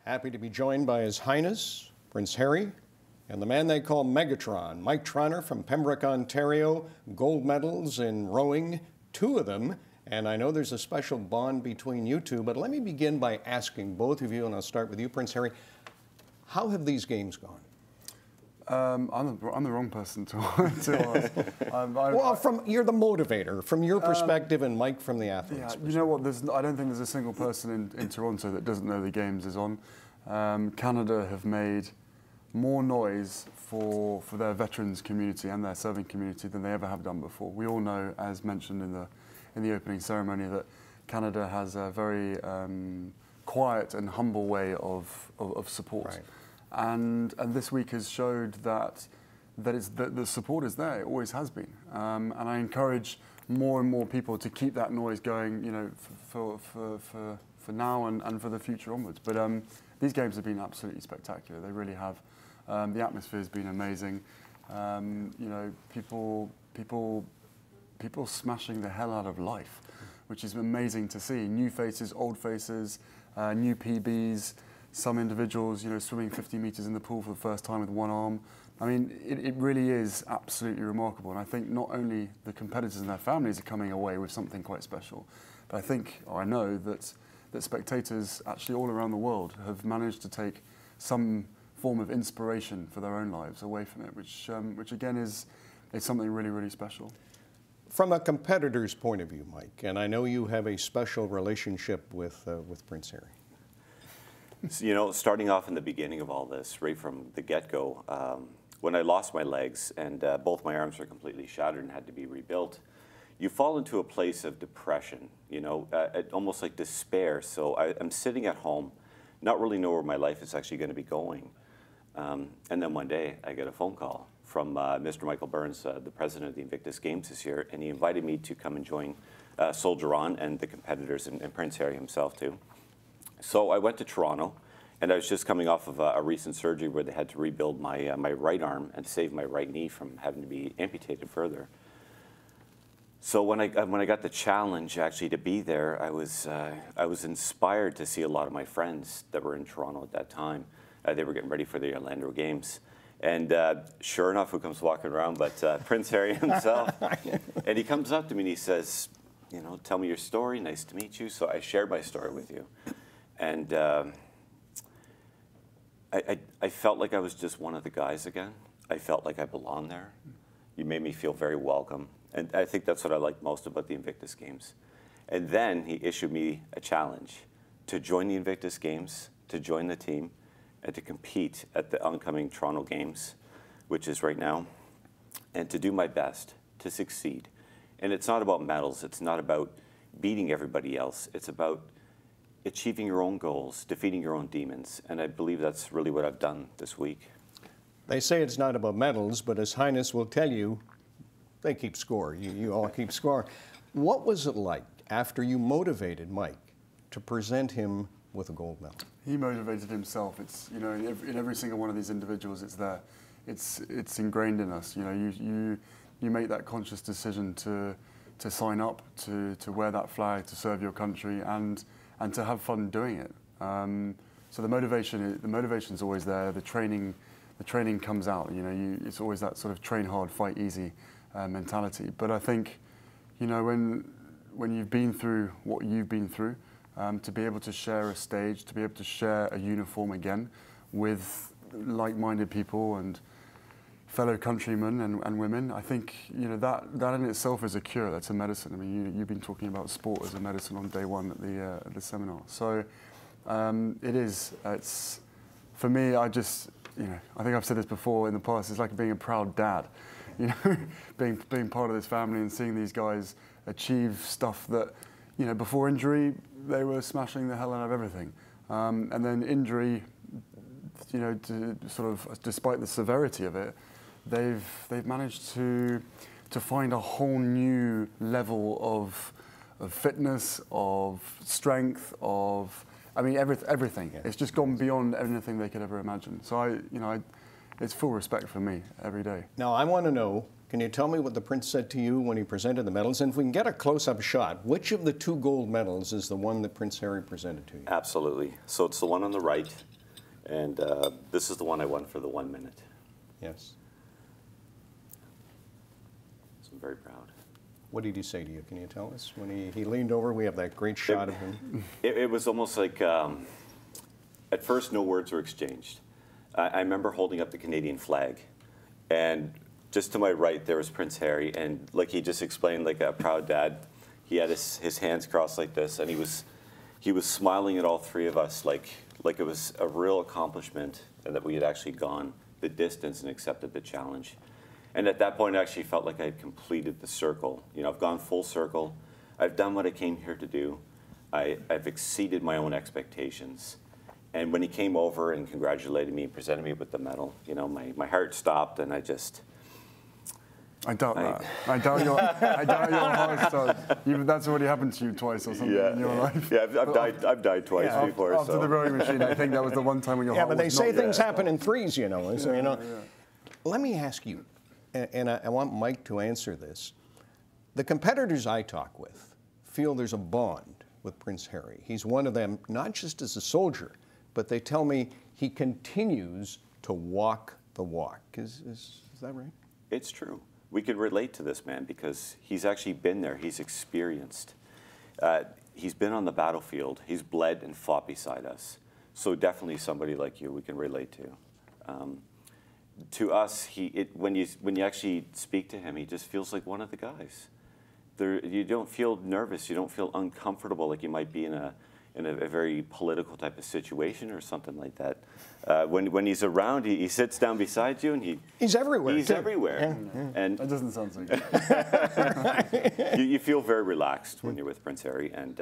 Happy to be joined by His Highness, Prince Harry, and the man they call Megatron, Mike Trauner from Pembroke, Ontario. Gold medals in rowing, 2 of them. And I know there's a special bond between you two, but let me begin by asking both of you, and I'll start with you, Prince Harry. How have these games gone? I'm the wrong person to ask. Well, you're the motivator, from your perspective, and Mike from the athlete's perspective. You know what, I don't think there's a single person in Toronto that doesn't know the Games is on. Canada have made more noise for their veterans community and their serving community than they ever have done before. We all know, as mentioned in the opening ceremony, that Canada has a very quiet and humble way of support. Right. And this week has showed that the support is there. It always has been. And I encourage more and more people to keep that noise going, you know, for now and for the future onwards. But these games have been absolutely spectacular. They really have. The atmosphere has been amazing. You know, people smashing the hell out of life, which is amazing to see. New faces, old faces, new PBs. Some individuals, you know, swimming 50 meters in the pool for the first time with one arm. I mean, it really is absolutely remarkable. And I think not only the competitors and their families are coming away with something quite special, but I think, or I know, that spectators actually all around the world have managed to take some form of inspiration for their own lives away from it, which again is something really, really special. From a competitor's point of view, Mike, and I know you have a special relationship with Prince Harry. So, you know, starting off in the beginning of all this, right from the get-go, when I lost my legs and both my arms were completely shattered and had to be rebuilt, you fall into a place of depression, you know, almost like despair. So I'm sitting at home, not really know where my life is actually going to be going. And then one day I get a phone call from Mr. Michael Burns, the president of the Invictus Games this year, and he invited me to come and join Soldier On and the competitors, and Prince Harry himself too. So I went to Toronto, and I was just coming off of a recent surgery where they had to rebuild my my right arm and save my right knee from having to be amputated further. So when I got the challenge actually to be there, I was inspired to see a lot of my friends that were in Toronto at that time. They were getting ready for the Orlando Games, and sure enough, who comes walking around but Prince Harry himself? And he comes up to me and he says, "You know, tell me your story. Nice to meet you." So I shared my story with you. And I felt like I was just one of the guys again. I felt like I belonged there. You made me feel very welcome. And I think that's what I like most about the Invictus Games. And then he issued me a challenge to join the Invictus Games, to join the team, and to compete at the oncoming Toronto Games, which is right now, and to do my best to succeed. And it's not about medals. It's not about beating everybody else. It's about achieving your own goals, defeating your own demons, and I believe that's really what I've done this week. They say it's not about medals, but His Highness will tell you they keep score. You all keep score. What was it like after you motivated Mike to present him with a gold medal? He motivated himself. It's, you know, in every single one of these individuals, it's there. It's ingrained in us. You know, you make that conscious decision to sign up, to wear that flag, to serve your country, and to have fun doing it. So the motivation's always there. The training comes out. You know, it's always that sort of train hard, fight easy mentality. But I think, you know, when you've been through what you've been through, to be able to share a stage, to be able to share a uniform again with like-minded people and fellow countrymen and women, I think, you know, that in itself is a cure. That's a medicine. I mean, you've been talking about sport as a medicine on day one at the seminar. So it is. It's, for me, I just, you know, I think I've said this before in the past. It's like being a proud dad, you know, being part of this family and seeing these guys achieve stuff that, you know, before injury they were smashing the hell out of everything, and then injury, you know, sort of despite the severity of it, they've managed to find a whole new level of fitness, of strength, of, I mean, everything. Yeah. It's just gone beyond anything they could ever imagine. So it's full respect for me every day. Now I want to know, can you tell me what the Prince said to you when he presented the medals? And if we can get a close-up shot, which of the 2 gold medals is the one that Prince Harry presented to you? Absolutely. So it's the one on the right. And this is the one I won for the 1 minute. Yes. So I'm very proud. What did he say to you? Can you tell us? When he leaned over, we have that great shot of him. It was almost like, at first, no words were exchanged. I remember holding up the Canadian flag, and just to my right, there was Prince Harry, and like he just explained, like a proud dad, he had his hands crossed like this, and he was smiling at all three of us, like it was a real accomplishment, and that we had actually gone the distance and accepted the challenge. And at that point, I actually felt like I had completed the circle. You know, I've gone full circle. I've done what I came here to do. I've exceeded my own expectations. And when he came over and congratulated me and presented me with the medal, you know, my heart stopped, and I just... I doubt that. I doubt your heart stopped. That's already happened to you twice or something in your life. Yeah, I've died twice before. After the rowing machine, I think that was the one time when your heart was but they say not things there. happen in threes, you know. So, you know. Let me ask you, and I want Mike to answer this. The competitors I talk with feel there's a bond with Prince Harry. He's one of them, not just as a soldier, but they tell me he continues to walk the walk. Is that right? It's true. We could relate to this man because he's actually been there. He's experienced. He's been on the battlefield. He's bled and fought beside us. So definitely somebody like you we can relate to. To us, when you actually speak to him, he just feels like one of the guys. You don't feel nervous. You don't feel uncomfortable like you might be in a very political type of situation or something like that. When he's around, he sits down beside you, and he's everywhere. He's everywhere, and that doesn't sound so good. you feel very relaxed when you're with Prince Harry. And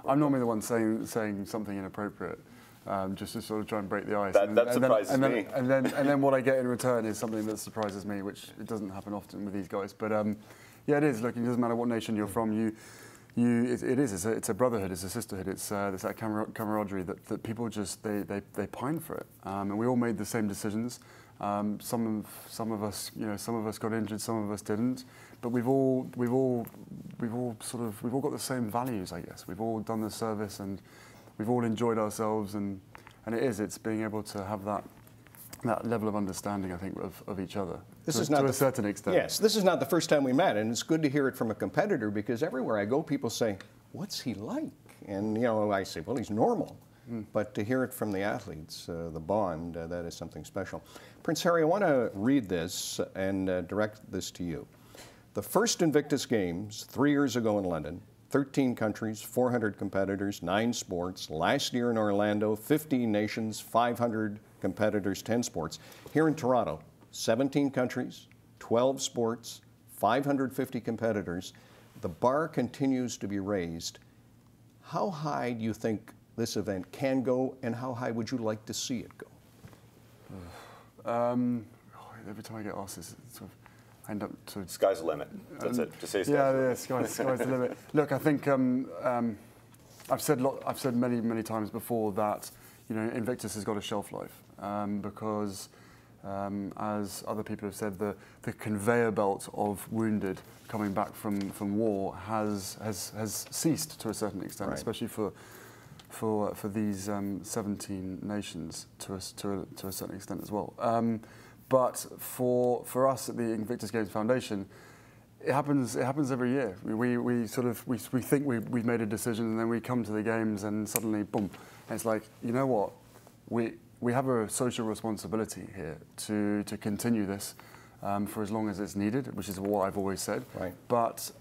I'm normally the one saying something inappropriate, just to sort of try and break the ice. That surprises me. And then what I get in return is something that surprises me, which it doesn't happen often with these guys. But yeah, it is. Look, it doesn't matter what nation you're from. It's a brotherhood, it's a sisterhood, it's that camaraderie that people just they pine for it, and we all made the same decisions. Some of us, you know, some of us got injured, some of us didn't, but we've all got the same values, I guess. We've all done the service, and we've all enjoyed ourselves, and it's being able to have that level of understanding, I think, of each other. This is not to a certain extent. Yes, this is not the first time we met, and it's good to hear it from a competitor, because everywhere I go, people say, "What's he like?" And you know, I say, "Well, he's normal." But to hear it from the athletes, the bond, that is something special. Prince Harry, I want to read this and direct this to you. The first Invictus Games, 3 years ago in London, 13 countries, 400 competitors, 9 sports. Last year in Orlando, 15 nations, 500 competitors, 10 sports. Here in Toronto, 17 countries, 12 sports, 550 competitors. The bar continues to be raised. How high do you think this event can go, and how high would you like to see it go? Every time I get asked this, sort of, I end up to... Sky's the limit. That's it. Just say sky's the limit. Sky's the limit. Look, I think I've said many times before that, you know, Invictus has got a shelf life because, as other people have said, the conveyor belt of wounded coming back from war has ceased to a certain extent, right. Especially for these 17 nations to a certain extent as well. But for us at the Invictus Games Foundation, it happens every year. We think we've made a decision, and then we come to the games, and suddenly, boom! And it's like, you know what? We have a social responsibility here to continue this for as long as it's needed, which is what I've always said. Right. But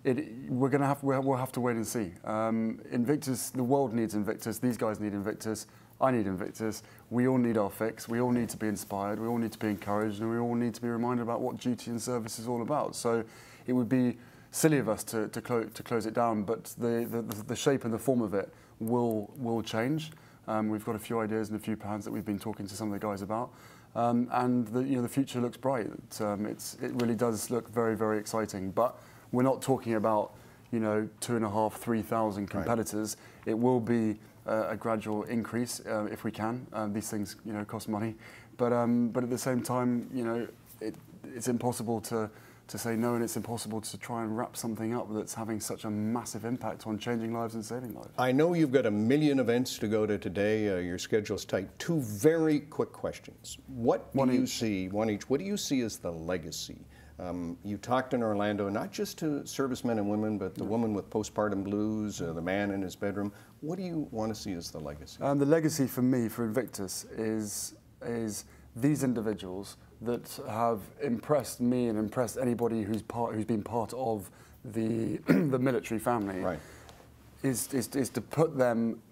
we'll have to wait and see. Invictus, the world needs Invictus. These guys need Invictus. I need Invictus. We all need our fix. We all need to be inspired. We all need to be encouraged, and we all need to be reminded about what duty and service is all about. So it would be silly of us to close it down, but the shape and the form of it will change. We've got a few ideas and a few plans that we've been talking to some of the guys about, and the future looks bright. It really does look very, very exciting. But we're not talking about 2,500, 3,000 competitors. Right. It will be a gradual increase if we can. These things cost money, but at the same time, it's impossible to to say no, and it's impossible to try and wrap something up that's having such a massive impact on changing lives and saving lives. I know you've got 1 million events to go to today. Your schedule's tight. 2 very quick questions. What do you see, one each, what do you see as the legacy? You talked in Orlando, not just to servicemen and women, but the woman with postpartum blues, the man in his bedroom. What do you want to see as the legacy? The legacy for me, for Invictus, is these individuals that have impressed me and impressed anybody who's been part of the the military family. Right. Is to put them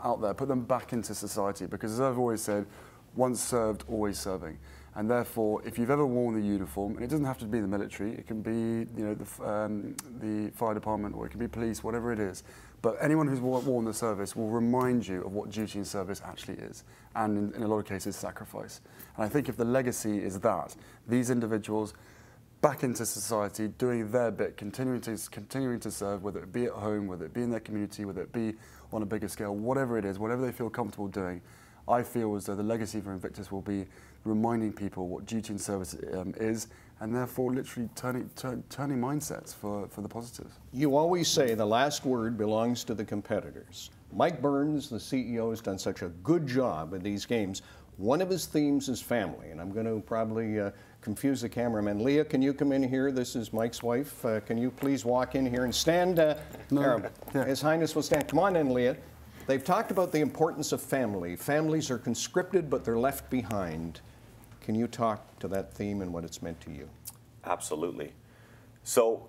out there, put them back into society, because as I've always said, once served, always serving. And therefore, if you've ever worn the uniform, and it doesn't have to be the military, it can be, you know, the fire department, or it can be police, whatever it is. But anyone who's worn the service will remind you of what duty in service actually is, and in a lot of cases, sacrifice. And I think if the legacy is that, these individuals back into society, doing their bit, continuing to serve, whether it be at home, whether it be in their community, whether it be on a bigger scale, whatever it is, whatever they feel comfortable doing, I feel as though the legacy for Invictus will be reminding people what duty in service is, and therefore literally turning mindsets for the positives. You always say the last word belongs to the competitors. Mike Burns, the CEO, has done such a good job at these games. One of his themes is family, and I'm going to probably confuse the cameraman. Leah, can you come in here? This is Mike's wife. Can you please walk in here and stand? His Highness will stand. Come on in, Leah. They've talked about the importance of family. Families are conscripted, but they're left behind. Can you talk to that theme and what it's meant to you? Absolutely. So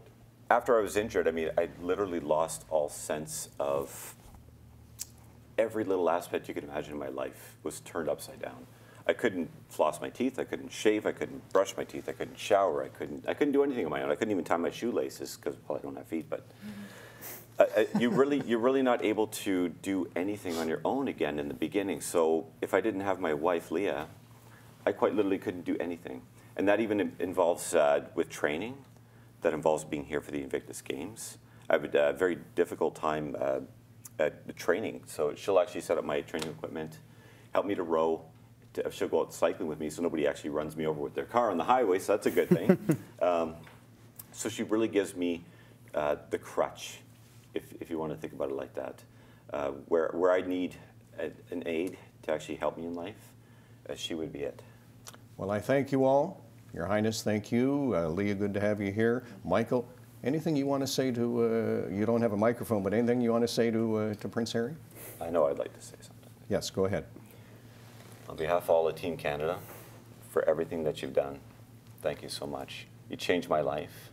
after I was injured, I mean, I literally lost all sense of every little aspect you could imagine in my life was turned upside down. I couldn't floss my teeth, I couldn't shave, I couldn't brush my teeth, I couldn't shower, I couldn't do anything on my own. I couldn't even tie my shoelaces because, well, I don't have feet, but you're really not able to do anything on your own again in the beginning. So if I didn't have my wife, Leah, I quite literally couldn't do anything. And that even involves with training, that involves being here for the Invictus Games. I have a very difficult time at the training. So she'll actually set up my training equipment, help me to row. She'll go out cycling with me so nobody actually runs me over with their car on the highway, so that's a good thing. So she really gives me the crutch, if you want to think about it like that. Where I need an aid to actually help me in life, she would be it. Well, I thank you all. Your Highness, thank you. Leah, good to have you here. Michael, anything you want to say to, you don't have a microphone, but anything you want to say to Prince Harry? I know I'd like to say something. Yes, go ahead. On behalf of all of Team Canada, for everything that you've done, thank you so much. You changed my life.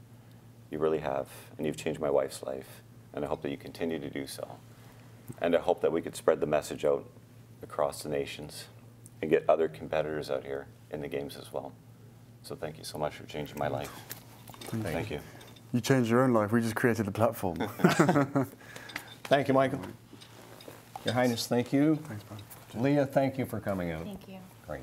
You really have. And you've changed my wife's life. And I hope that you continue to do so. And I hope that we could spread the message out across the nations and get other competitors out here in the games as well. So thank you so much for changing my life. Thank you. You changed your own life. We just created the platform. Thank you, Michael. Your Highness, thank you. Thanks, man. Leah, thank you for coming out. Thank you. Great.